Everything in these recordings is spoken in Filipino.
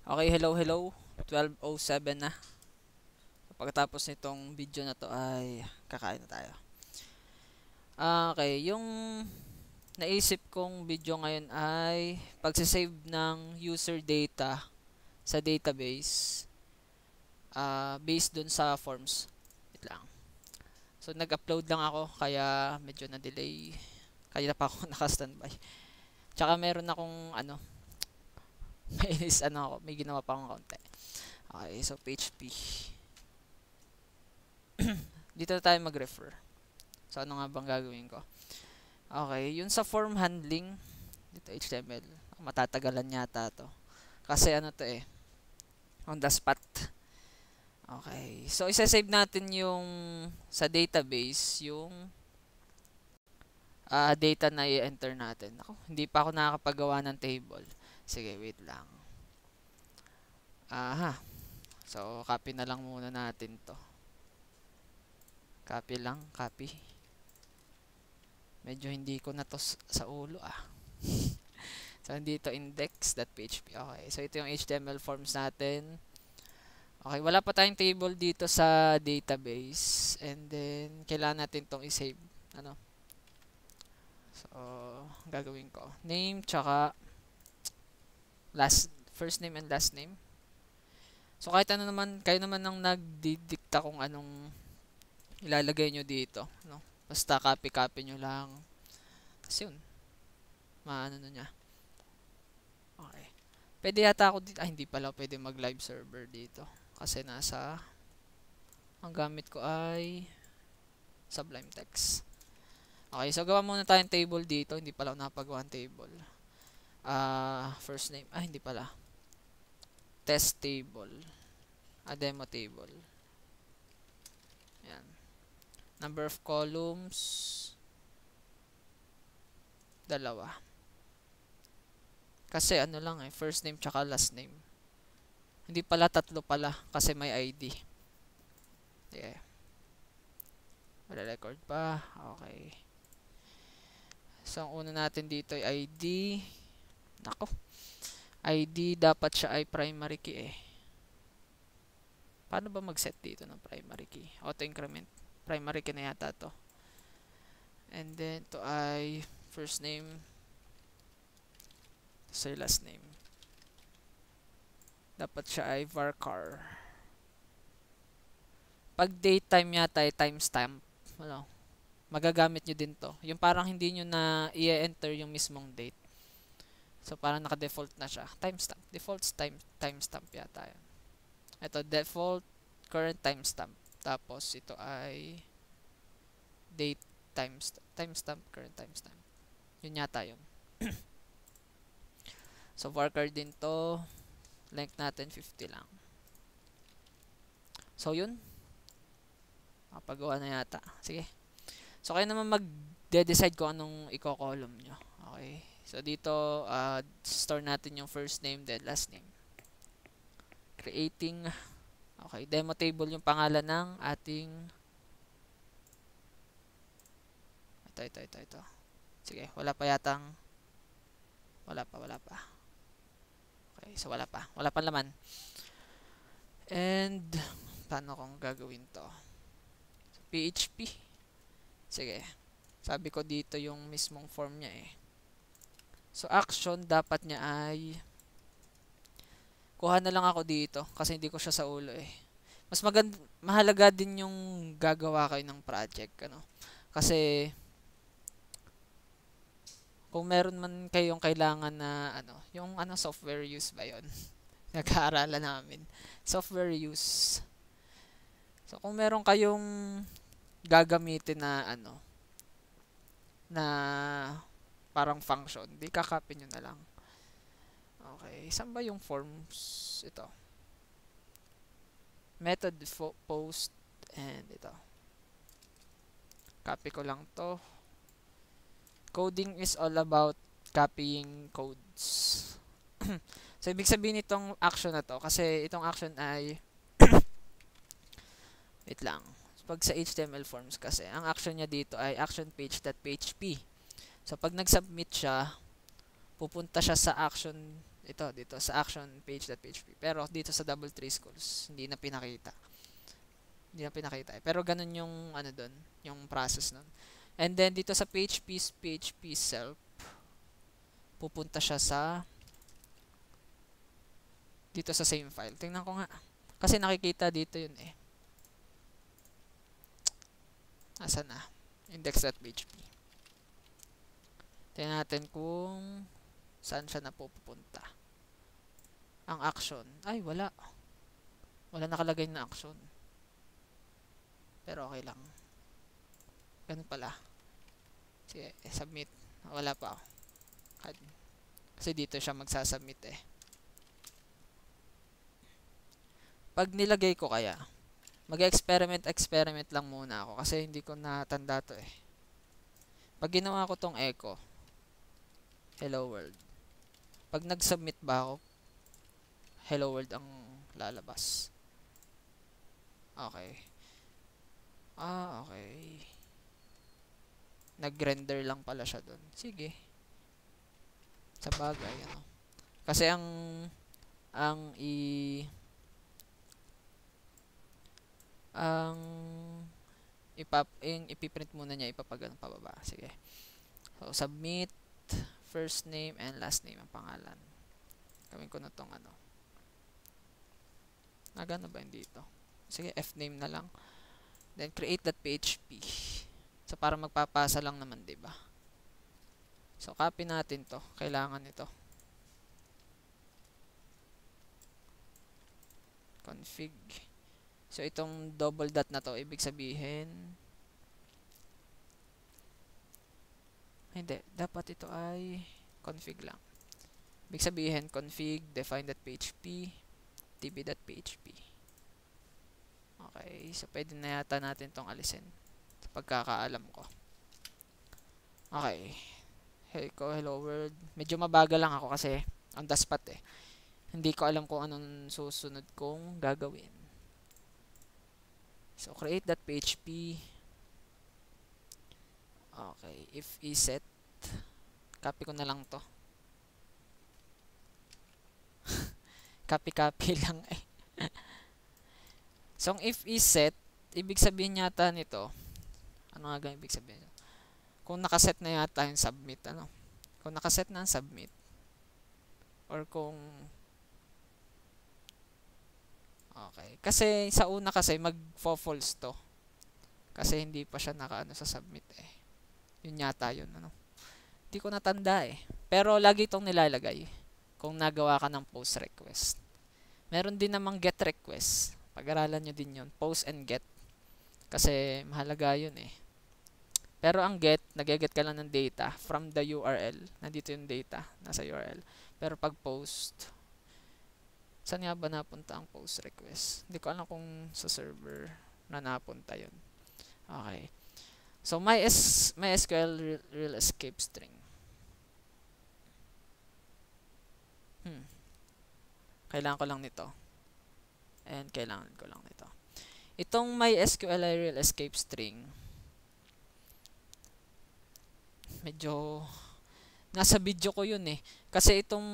Okay, hello. 12:07 na. Pagkatapos nitong video na to ay kakain na tayo. Okay, yung naisip kong video ngayon ay pagsisave ng user data sa database based dun sa forms. Wait lang. So nag-upload lang ako kaya medyo na-delay. Kaya pa ako naka-standby. Tsaka meron akong may ginawa pa akong konti. Okay, so PHP. Dito na tayo mag-refer. So ano nga bang gagawin ko? Okay, yun sa form handling, dito HTML, matatagalan yata to. Kasi ano to on the spot. Okay, so isa-save natin yung sa database, yung data na i-enter natin. Ako, hindi pa ako nakakapagawa ng table. Sige, wait lang. Aha, so copy na lang muna natin to. Copy lang, copy. Medyo hindi ko na to sa ulo So, dito index.php. Okay, so ito yung HTML forms natin. Okay, wala pa tayong table dito sa database. And then, kailangan natin tong i-save. So, gagawin ko. Name, tsaka first name and last name. So, kahit ano naman, kayo naman ang nagdidikta kung anong ilalagay nyo dito. Basta copy-copy nyo lang. Tapos yun. Maano na niya. Okay. Pwede yata ako dito. Hindi pala pwede mag-live server dito. Kasi ang gamit ko ay Sublime Text. Okay, so gawa muna tayong table dito. Hindi pala ako nakapagawa ng table. First name. Hindi pala. Test table. Demo table. Yan. Number of columns. 2. Kasi ano lang first name tsaka last name. Hindi pala 3 pala kasi may ID. Yeah. Wala record pa. Okay. So, ang una natin dito ay ID. Nako. ID dapat siya ay primary key Paano ba mag-set dito ng primary key? Auto increment. Primary key na yata to. And then, to ay first name. So, last name. Dapat siya ay varchar. Pag date time yata ay timestamp. Magagamit nyo din to. Yung parang hindi nyo na i-enter yung mismong date. So, parang naka-default na siya. Timestamp. Default timestamp yata yun. Ito, default current timestamp. Tapos, ito ay date timestamp, current timestamp. Yun yata yun. So, varchar din to. Length natin 50 lang. So, yun. Makapagawa na yata. Sige. So, kayo naman mag-decide kung anong i-column nyo. Okay. So, dito, store natin yung first name, then last name. Creating. Okay. Demo table yung pangalan ng ating ito. Sige. Wala pa. Okay. So, wala pa laman. And, paano kung gagawin to? So, PHP. Sige. Sabi ko dito yung mismong form niya So, action dapat niya ay kuha na lang ako dito kasi hindi ko siya sa ulo Mas mahalaga din yung gagawa kayo ng project, Kasi kung meron man kayong kailangan na yung software use ba 'yon? Nag-aaralan namin. Software use. So, kung meron kayong gagamitin na na parang function, di kakapin nyo na lang. Okay, saan ba yung forms? Ito. Method post and ito. Copy ko lang to. Coding is all about copying codes. So, ibig sabihin itong action na to, kasi itong action ay wait lang. Pag sa HTML forms kasi, ang action niya dito ay actionPage.php. So, pag nag-submit siya, pupunta siya sa action ito, dito sa action page.php. Pero dito sa double tree schools, hindi na pinakita. Hindi na pinakita eh. Pero ganun yung ano doon, yung process nun. And then dito sa PHP self, pupunta siya sa dito sa same file. Tingnan ko nga. Kasi nakikita dito yun eh. Asa na? Index.php. Tingnan natin kung saan siya napupunta. Ang action. Ay, wala. Wala nakalagay na action. Pero okay lang. Ganun pala. Sige, submit. Wala pa. Kasi dito siya magsasubmit eh. Pag nilagay ko kaya, mag-experiment lang muna ako kasi hindi ko natanda to eh. Pag ginawa ko tong echo, hello world. Pag nag-submit ba ako, hello world ang lalabas. Okay. Okay. Nag-render lang pala siya doon. Sige. Sa bagay, ano. Kasi ang ipiprint muna niya ipapagano pababa. Sige. So, submit first name and last name ang pangalan. Gawin ko na tong ano. Nagano ba hindi ito? Sige, fname na lang. Then, create.php. So, para magpapasa lang naman, diba? So, copy natin to. Kailangan ito. Config. So, itong double dot na to, ibig sabihin, hindi, dapat ito ay config lang. Ibig sabihin, config, define.php, db.php. Okay, so pwede na yata natin itong alisin sa pagkakaalam ko. Okay. Hello world. Medyo mabagal lang ako kasi on the spot eh. Hindi ko alam kung anong susunod kong gagawin. So, create.php. Okay, if iset. Copy ko na lang to. Copy lang eh. So, if iset, ibig sabihin yata nito, ano nga ibig sabihin? Kung nakaset na yata yung submit, ano? Kung nakaset na ang submit, or kung, okay. Kasi, sa una kasi, mag-false to. Kasi hindi pa siya nakaano sa submit eh. Yun yata yun, ano? Hindi ko natanda eh. Pero, lagi itong nilalagay. Kung nagawa ka ng post request. Meron din namang get request. Pag-aralan nyo din yun. Post and get. Kasi mahalaga yun eh. Pero ang get, nag-get ka lang ng data from the URL. Nandito yung data. Nasa URL. Pero pag post, saan nga ba napunta ang post request? Hindi ko alam kung sa server na napunta yun. Okay. So, MySQL real escape string. Kailangan ko lang nito. And kailangan ko lang nito. Itong MySQL real escape string, medyo nasa video ko yun eh. Kasi itong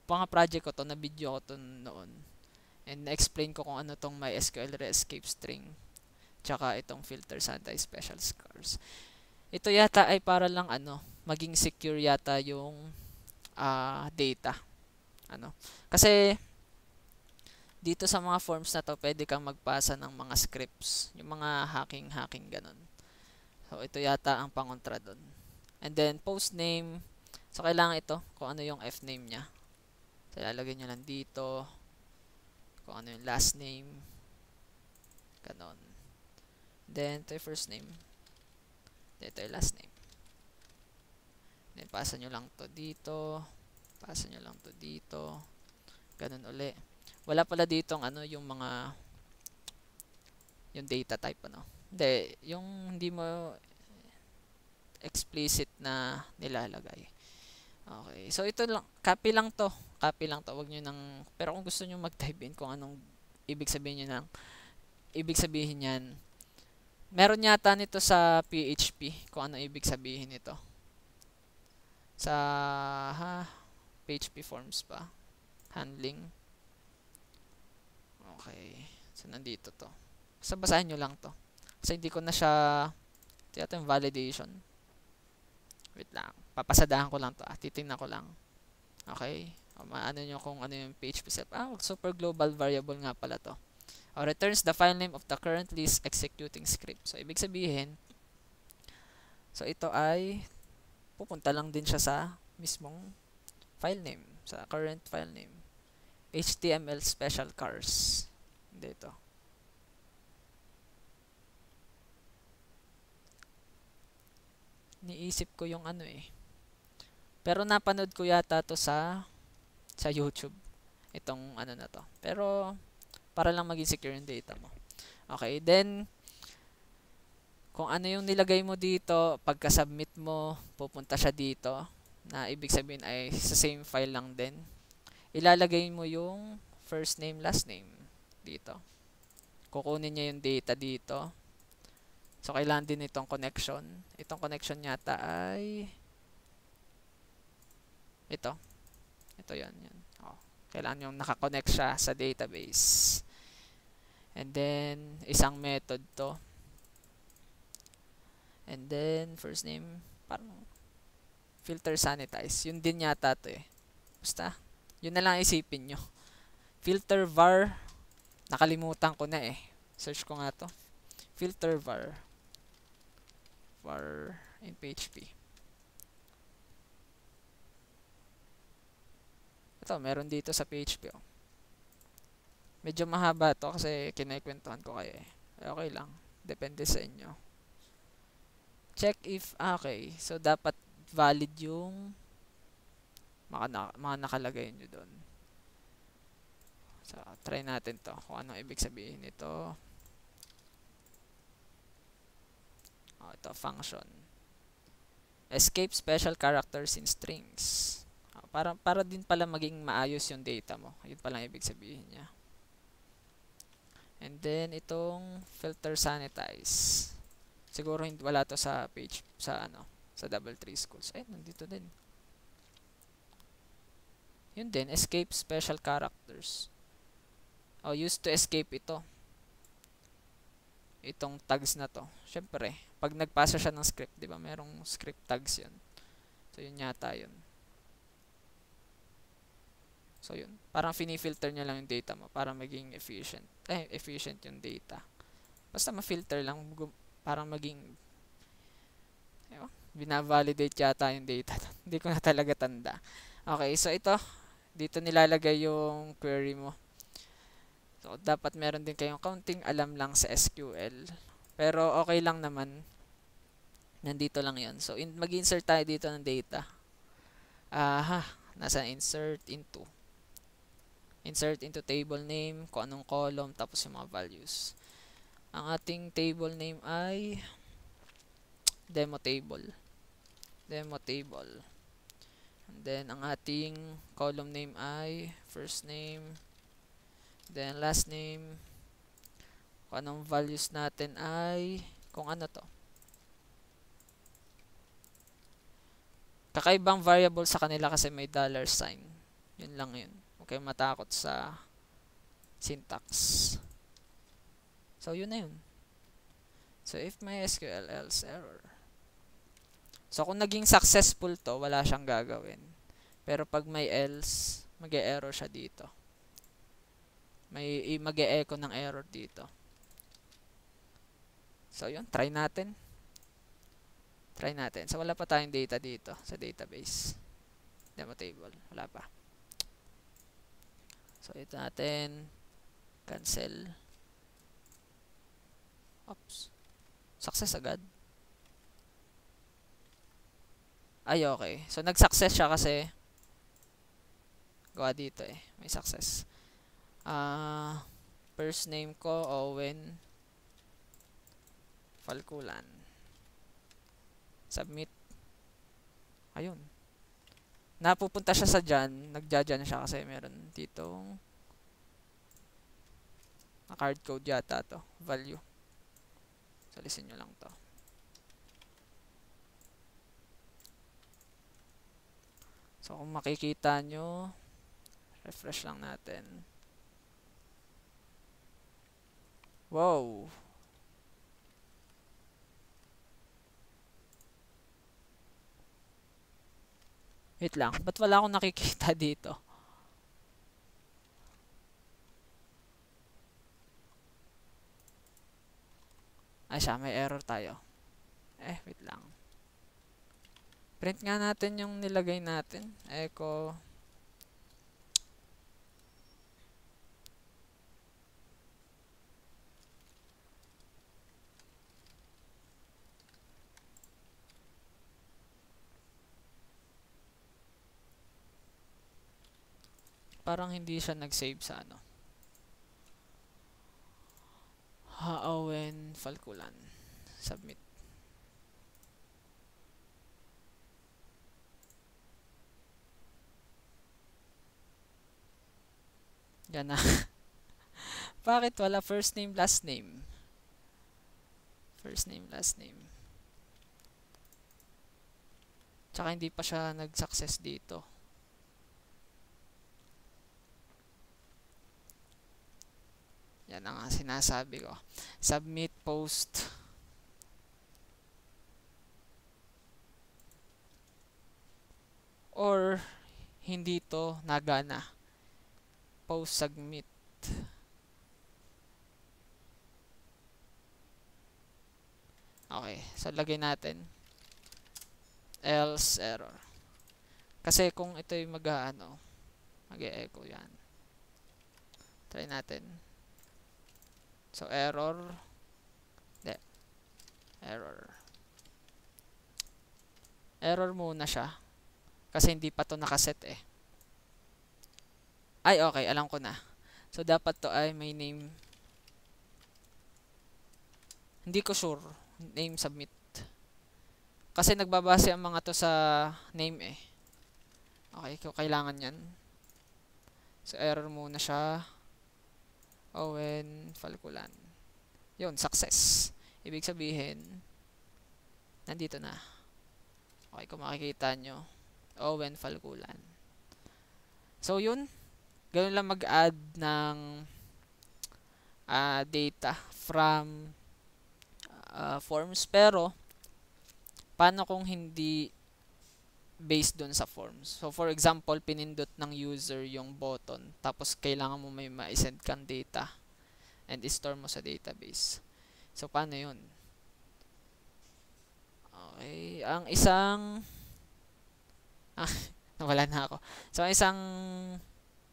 mga project ko to, na video ko to noon. And na-explain ko kung ano tong MySQL real escape string. Tsaka itong filters anti-special scars. Ito yata ay para lang ano, maging secure yata yung data. Ano? Kasi dito sa mga forms na to, pwede kang magpasa ng mga scripts, yung mga hacking ganun. So ito yata ang pangontra doon. And then post name. So kailangan ito kung ano yung fname niya. So ilalagay niyo lang dito kung ano yung last name. Ganon. Then ito yung first name. Then ito yung last name. Then pasa niyo lang to dito. Pasa niyo lang to dito. Ganon uli. Wala pala dito ano yung mga yung data type ano. Hindi, yung hindi mo explicit na nilalagay. Okay. So ito lang, copy lang to. Copy lang to. Wag niyo nang, pero kung gusto niyo mag-type in kung anong ibig sabihin niyo ibig sabihin niyan. Meron yata nito sa PHP kung ano ibig sabihin nito. Sa PHP forms pa. Handling. Okay. So, nandito to. Basta basahin nyo lang to. Kasi hindi ko na siya, ito yung validation. Wait lang. Papasadahan ko lang to. Titingnan ko lang. Okay. Maano nyo kung ano yung PHP step. Super global variable nga pala to. Returns the file name of the currently executing script. So, ibig sabihin, so ito ay pupunta lang din siya sa mismong file name. Sa current file name. HTML special cars. Dito. Niisip ko yung ano eh. Pero napanood ko yata to sa YouTube. Itong ano na to. Pero para lang maging secure yung data mo. Okay, then kung ano yung nilagay mo dito, pagka-submit mo, pupunta siya dito, na ibig sabihin ay sa same file lang din. Ilalagay mo yung first name, last name dito. Kukunin niya yung data dito. So, kailangan din itong connection. Itong connection yata ay ito. Ito yan. Kailangan yung nakakonect siya sa database. And then, isang method to. And then, first name, parang filter sanitize. Yun din yata to eh. Basta, yun na lang isipin nyo. Filter var, nakalimutan ko na eh. Search ko nga to. Filter var in PHP. Ito, meron dito sa PHP. Oh. Medyo mahaba to kasi kinakwentuhan ko kayo eh. Okay lang. Depende sa inyo. Check if, okay. So, dapat valid yung mga nakalagay nyo doon. So, try natin to. Kung anong ibig sabihin nito. Ito, function. Escape special characters in strings. Para din pala maging maayos yung data mo. Yun pala ibig sabihin niya. And then, itong filter sanitize. Siguro hindi wala to sa page, sa Double3 Schools. Ay, nandito din. Yun din, escape special characters. Used to escape ito. Itong tags na to. Syempre, pag nagpasa siya ng script, di ba? Merong script tags yun. So, yun yata yun. So, yun. Parang finifilter niya lang yung data mo para maging efficient. Efficient yung data. Basta ma-filter lang. Parang maging binavalidate yata yung data. Hindi ko na talaga tanda. Okay, so ito. Dito nilalagay yung query mo. So, dapat meron din kayong counting alam lang sa SQL. Pero okay lang naman. Nandito lang yan. So, mag-insert tayo dito ng data. Nasa insert into. Insert into table name, kung anong column, tapos yung mga values. Ang ating table name ay demo table. Demo table. And then, ang ating column name ay first name, then last name. Kung anong values natin ay, kung ano to. Kakaibang variable sa kanila kasi may $sign. Yun lang yun. Huwag kayong matakot sa syntax. So, yun na yun. So, if may SQL else error. So, kung naging successful to, wala siyang gagawin. Pero pag may else, mag-e-error siya dito. May mag-e-echo ng error dito. So, yun. Try natin. Try natin. So, wala pa tayong data dito sa database. Demo table. Wala pa. So, ito natin. Cancel. Oops. Success agad. Ay, okay. So, nag-success siya kasi gawa dito eh. May success. First name ko, Owen Falculan. Submit. Ayun. Napupunta siya sa dyan. Nagja-dyan siya kasi meron ditong card code yata to. Value. So, listen nyo lang to. So kung makikita nyo, refresh lang natin. Wow! Wait lang, ba't wala akong nakikita dito? Ay siya, may error tayo. Wait lang. Print nga natin yung nilagay natin. Echo. Parang hindi siya nag-save sa ano. Owen Falkulan. Submit. Yan na. Bakit wala first name, last name? First name, last name. Tsaka hindi pa siya nag-success dito. Yan ang sinasabi ko. Submit post. Or hindi to nagana. Post submit. Okay, so lagay natin else error. Kasi kung ito yung mag-e-echo yan. Try natin. So error. Error. Error muna siya. Kasi hindi pa to nakaset eh. Ay, okay. Alam ko na. So, dapat to ay may name. Hindi ko sure. Name submit. Kasi nagbabase ang mga to sa name eh. Okay, kailangan yan. So, error muna siya. Owen Falkulan. Yun, success. Ibig sabihin, nandito na. Okay, kung makikita nyo. Owen Falkulan. So, yun. Ganun lang mag-add ng data from forms. Pero, paano kung hindi based dun sa forms? So, for example, pinindot ng user yung button. Tapos, kailangan mo may ma-send kang data. And i-store mo sa database. So, paano yun? Okay. Ang isang... nawala na ako. So, ang isang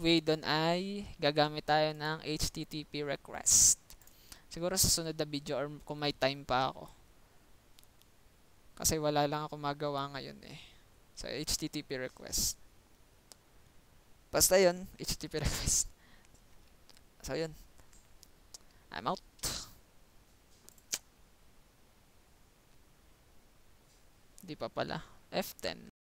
way doon ay gagamit tayo ng HTTP request. Siguro sa sunod na video or kung may time pa ako. Kasi wala lang ako magawa ngayon eh. So, HTTP request. Basta yun, HTTP request. So, yun. I'm out. Di pa pala. F10.